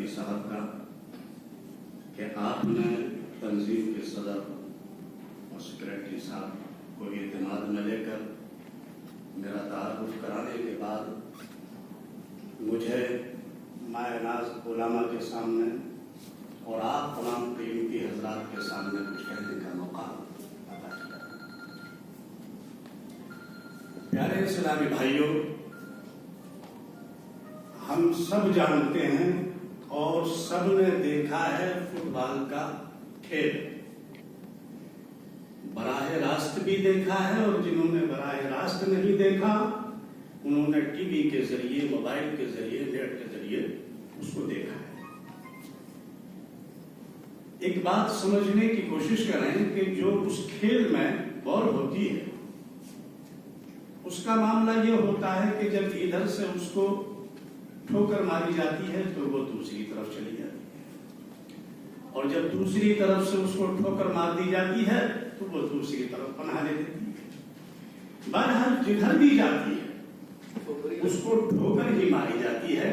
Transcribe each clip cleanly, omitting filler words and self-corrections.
سیاسی صاحب کا کہ آپ نے تنظیم کے صدر اور سیکریٹری صاحب کو اعتماد میں لے کر میرا تعارف کرانے کے بعد مجھے مائع ناز علماء کے سامنے اور آپ تمام قیمتی حضرات کے سامنے کچھ کہنے کا موقع عطا کیا۔ پیارے اسلامی بھائیوں، ہم سب جانتے ہیں اور سب نے دیکھا ہے فٹ بال کا کھیل، براہ راست بھی دیکھا ہے، اور جنہوں نے براہ راست نہیں دیکھا انہوں نے ٹی وی کے ذریعے، موبائل کے ذریعے، نیٹ کے ذریعے اس کو دیکھا ہے۔ ایک بات سمجھنے کی کوشش کریں کہ جو اس کھیل میں بال ہوتی ہے اس کا معاملہ یہ ہوتا ہے کہ جب ادھر سے اس کو ٹھوکر ماری جاتی ہے تو وہ دوسری طرف چلی جاتی ہے، اور جب دوسری طرف سے اس کو ٹھوکر مار دی جاتی ہے تو وہ دوسری طرف پناہ لے لیتی ہے۔ بہرحال جدھر بھی جاتی ہے اس کو ٹھوکر ہی ماری جاتی ہے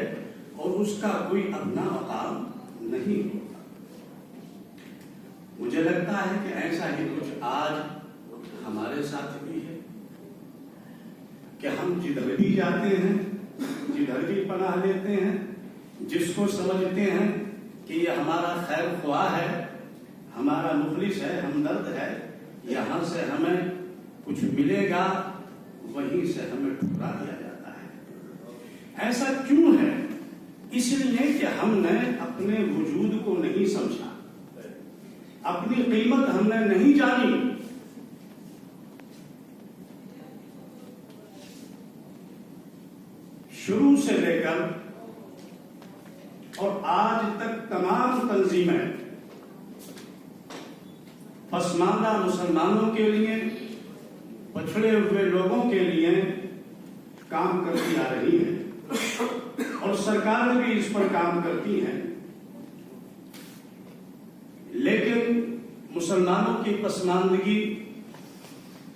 اور اس کا کوئی اپنا مقام نہیں ہوتا۔ مجھے لگتا ہے کہ ایسا ہی کچھ آج ہمارے ساتھ بھی ہے کہ ہم جدھر بھی جاتے ہیں، جدھر بھی پناہ لیتے ہیں، جس کو سمجھتے ہیں کہ یہ ہمارا خیر خواہ ہے، ہمارا مخلص ہے، ہمدرد ہے، یہاں سے ہمیں کچھ ملے گا، وہیں سے ہمیں ٹھکرا دیا جاتا ہے۔ ایسا کیوں ہے؟ اس لیے کہ ہم نے اپنے وجود کو نہیں سمجھا، اپنی قیمت ہم نے نہیں جانی۔ شروع سے لے کر اور آج تک تمام تنظیمیں پسماندہ مسلمانوں کے لیے، پچھڑے ہوئے لوگوں کے لیے کام کرتی آ رہی ہیں، اور سرکاریں بھی اس پر کام کرتی ہیں، لیکن مسلمانوں کی پسماندگی،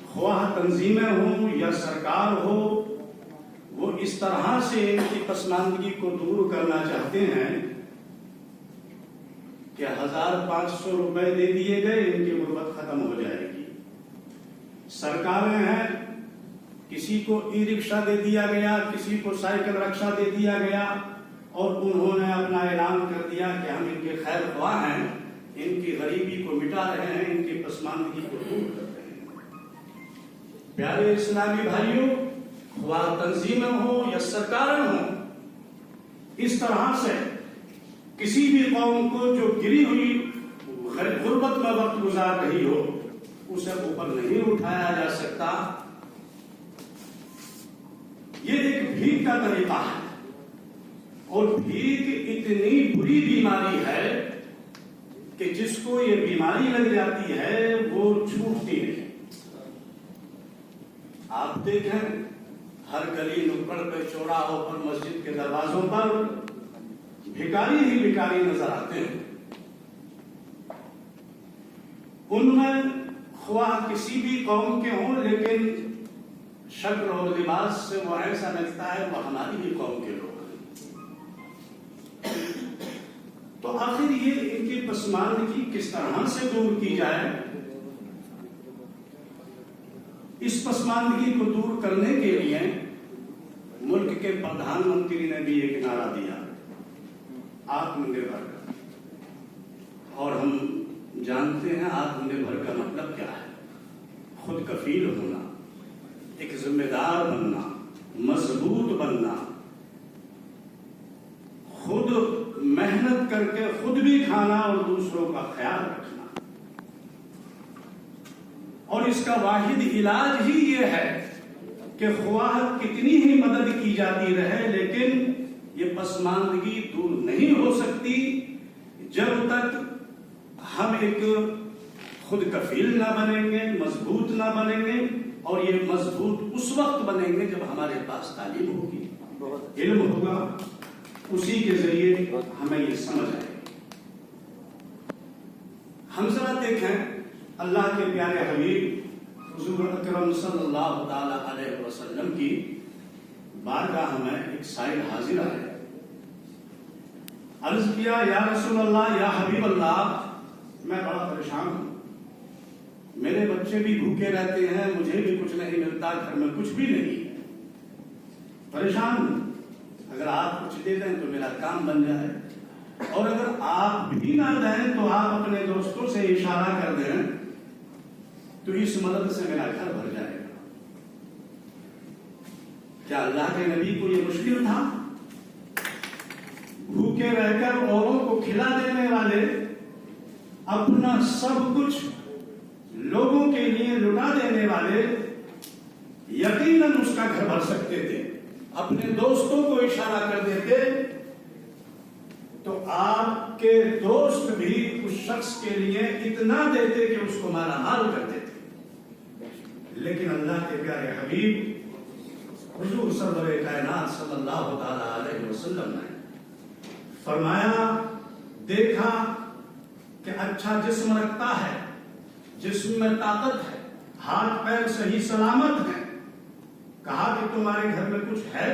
خواہ تنظیمیں ہوں یا سرکار ہو، وہ اس طرح سے ان کی پسماندگی کو دور کرنا چاہتے ہیں کہ 1500 روپے دے دیے گئے ان کی غربت ختم ہو جائے گی۔ سرکاریں ہیں، کسی کو ای رکشہ دے دیا گیا، کسی کو سائیکل رکشہ دے دیا گیا، اور انہوں نے اپنا اعلان کر دیا کہ ہم ان کے خیر خواہ ہیں، ان کی غریبی کو مٹا رہے ہیں، ان کی پسماندگی کو دور کر رہے ہیں۔ پیارے اسلامی بھائیوں، خواہ تنظیمیں ہوں یا سرکاریں ہوں، اس طرح سے کسی بھی قوم کو جو گری ہوئی غربت میں وقت گزار رہی ہو اسے اوپر نہیں اٹھایا جا سکتا۔ یہ ایک بھیک کا طریقہ ہے، اور بھیک اتنی بری بیماری ہے کہ جس کو یہ بیماری لگ جاتی ہے وہ چھوٹتی نہیں۔ آپ دیکھیں ہر گلی نکڑ پہ، چوراہوں پر، مسجد کے دروازوں پر بھکاری ہی بھکاری نظر آتے ہیں۔ ان میں خواہ کسی بھی قوم کے ہوں، لیکن شکل اور لباس سے وہ ایسا لگتا ہے وہ ہماری ہی قوم کے لوگ ہیں۔ تو آخر یہ ان کی پسماندگی کس طرح سے دور کی جائے؟ اس پسماندگی کو دور کرنے کے لیے ملک کے پردھان منتری نے بھی ایک نعرہ دیا، آتم نربھر۔ اور ہم جانتے ہیں آتم نربھر کا مطلب کیا ہے؟ خود کفیل ہونا، ایک ذمہ دار بننا، مضبوط بننا، خود محنت کر کے خود بھی کھانا اور دوسروں کا خیال رکھنا۔ اور اس کا واحد علاج ہی یہ ہے کہ خواہ کتنی ہی مدد کی جاتی رہے، لیکن یہ پسماندگی دور نہیں ہو سکتی جب تک ہم ایک خود کفیل نہ بنیں گے، مضبوط نہ بنیں گے۔ اور یہ مضبوط اس وقت بنیں گے جب ہمارے پاس تعلیم ہوگی، علم ہوگا، اسی کے ذریعے ہمیں یہ سمجھ آئے گی۔ ہم ذرا دیکھیں اللہ کے پیارے حبیب حضور اکرم صلی اللہ تعالی علیہ وسلم کی بارگاہ میں ایک سائل حاضر ہے، عرض کیا یا رسول اللہ یا حبیب اللہ میں بڑا پریشان ہوں، میرے بچے بھی بھوکے رہتے ہیں، مجھے بھی کچھ نہیں ملتا، گھر میں کچھ بھی نہیں، پریشان ہوں، اگر آپ کچھ دے دیں تو میرا کام بن جائے، اور اگر آپ بھی نہ دیں تو آپ اپنے دوستوں سے اشارہ کر دیں تو اس مدد سے میرا گھر بھر جائے گا۔ کیا اللہ کے نبی کو یہ مشکل تھا؟ بھوکے رہ کر اوروں کو کھلا دینے والے اپنا سب کچھ لوگوں کے لیے لٹا دینے والے یقیناً اس کا گھر بھر سکتے تھے، اپنے دوستوں کو اشارہ کر دیتے تو آپ کے دوست بھی اس شخص کے لیے اتنا دیتے کہ اس کو مالا مال کر دیتے، لیکن اللہ کے پیارے حبیب حضور سرور کائنات صلی اللہ تعالی علیہ وسلم نے فرمایا، دیکھا کہ اچھا جسم رکھتا ہے، جسم میں طاقت ہے، ہاتھ پیر صحیح سلامت ہے، کہا کہ تمہارے گھر میں کچھ ہے؟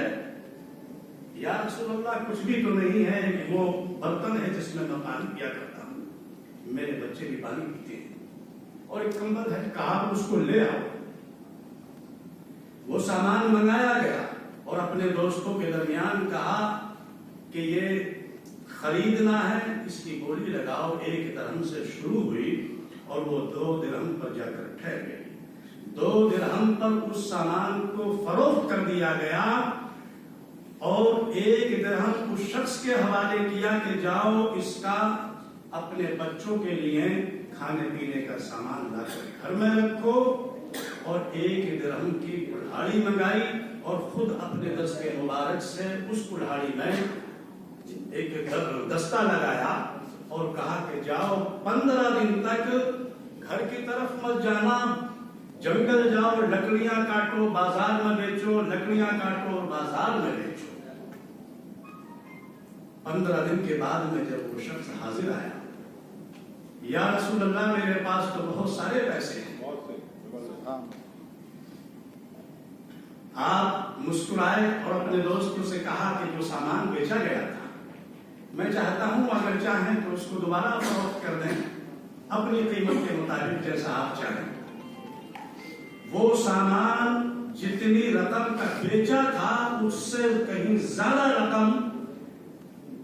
یا رسول اللہ کچھ بھی تو نہیں ہے، وہ برتن ہے جس میں پانی پیا کرتا ہوں، میرے بچے بھی پانی پیتے ہیں، اور ایک کمبل ہے، کہا کہ اس کو لے آؤ۔ وہ سامان منگایا گیا اور اپنے دوستوں کے درمیان کہا کہ یہ خریدنا ہے، اس کی بولی لگاؤ، 1 درہم سے شروع ہوئی اور وہ 2 درہم پر جا کر ٹھہر گئی۔ 2 درہم پر اس سامان کو فروخت کر دیا گیا اور 1 درہم اس شخص کے حوالے کیا کہ جاؤ اس کا اپنے بچوں کے لیے کھانے پینے کا سامان لا کر گھر میں رکھو، اور 1 درہم کی کلہاڑی منگائی اور خود اپنے دست مبارک سے اس کلہاڑی میں ایک دستہ لگایا اور کہا کہ جاؤ 15 دن تک گھر کی طرف مت جانا، جنگل جاؤ، لکڑیاں کاٹو، بازار میں بیچو، لکڑیاں کاٹو اور بازار میں بیچو۔ 15 دن کے بعد میں جب وہ شخص حاضر آیا، یا رسول اللہ میرے پاس تو بہت سارے پیسے ہیں۔ آپ مسکرائے اور اپنے دوستوں سے کہا کہ جو سامان بیچا گیا تھا میں چاہتا ہوں اگر چاہیں تو اس کو دوبارہ فروخت کر دیں اپنی قیمت کے مطابق جیسا آپ چاہیں۔ وہ سامان جتنی رقم کا بیچا تھا اس سے کہیں زیادہ رقم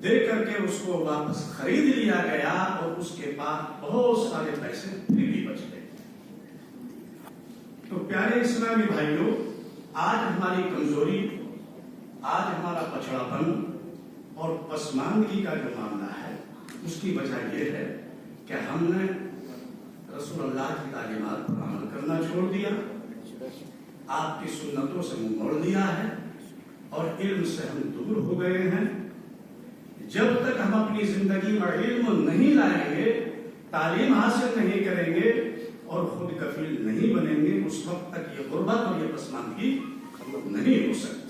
دے کر کے اس کو واپس خرید لیا گیا اور اس کے پاس بہت سارے پیسے پھر بھی بچ گئے۔ تو پیارے اسلامی بھائیوں، آج ہماری کمزوری، آج ہمارا پچھڑا پن اور پسماندگی کا جو معاملہ ہے اس کی وجہ یہ ہے کہ ہم نے رسول اللہ کی تعلیمات پر عمل کرنا چھوڑ دیا، آپ کی سنتوں سے منہ موڑ لیا ہے اور علم سے ہم دور ہو گئے ہیں۔ جب تک ہم اپنی زندگی میں علم نہیں لائیں گے، تعلیم حاصل نہیں کریں گے اور خود کفیل نہیں بنیں گے، اس وقت تک یہ غربت اور یہ پسماندگی نہیں ہو سکتی۔